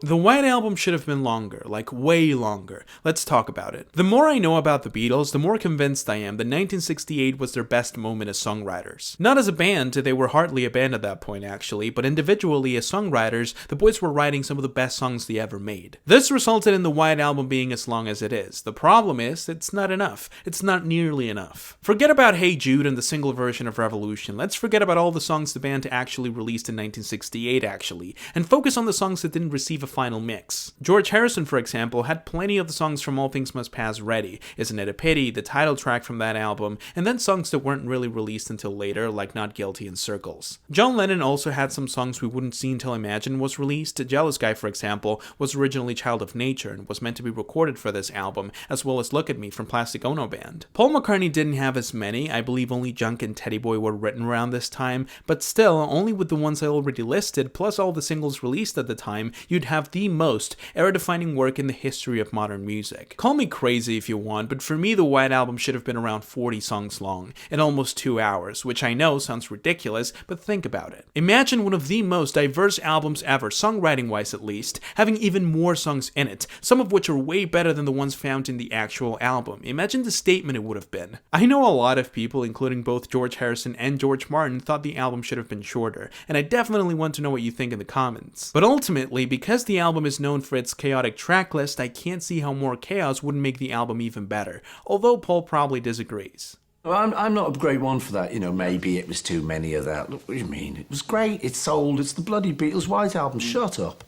The White Album should have been longer, like way longer. Let's talk about it. The more I know about the Beatles, the more convinced I am that 1968 was their best moment as songwriters. Not as a band, they were hardly a band at that point actually, but individually as songwriters, the boys were writing some of the best songs they ever made. This resulted in the White Album being as long as it is. The problem is, it's not enough. It's not nearly enough. Forget about Hey Jude and the single version of Revolution. Let's forget about all the songs the band actually released in 1968 actually, and focus on the songs that didn't receive a final mix. George Harrison, for example, had plenty of the songs from All Things Must Pass ready, Isn't It a Pity, the title track from that album, and then songs that weren't really released until later, like Not Guilty and Circles. John Lennon also had some songs we wouldn't see until Imagine was released. Jealous Guy, for example, was originally Child of Nature and was meant to be recorded for this album, as well as Look at Me from Plastic Ono Band. Paul McCartney didn't have as many. I believe only Junk and Teddy Boy were written around this time, but still, only with the ones I already listed, plus all the singles released at the time, you'd have the most era-defining work in the history of modern music. Call me crazy if you want, but for me the White Album should have been around 40 songs long, in almost 2 hours, which I know sounds ridiculous, but think about it. Imagine one of the most diverse albums ever, songwriting-wise at least, having even more songs in it, some of which are way better than the ones found in the actual album. Imagine the statement it would have been. I know a lot of people, including both George Harrison and George Martin, thought the album should have been shorter, and I definitely want to know what you think in the comments. But ultimately, because the album is known for its chaotic track list, I can't see how more chaos wouldn't make the album even better, although Paul probably disagrees. Well, I'm not a great one for that. Maybe it was too many of that. Look, what do you mean? It was great. It sold. It's the bloody Beatles White Album. Shut up.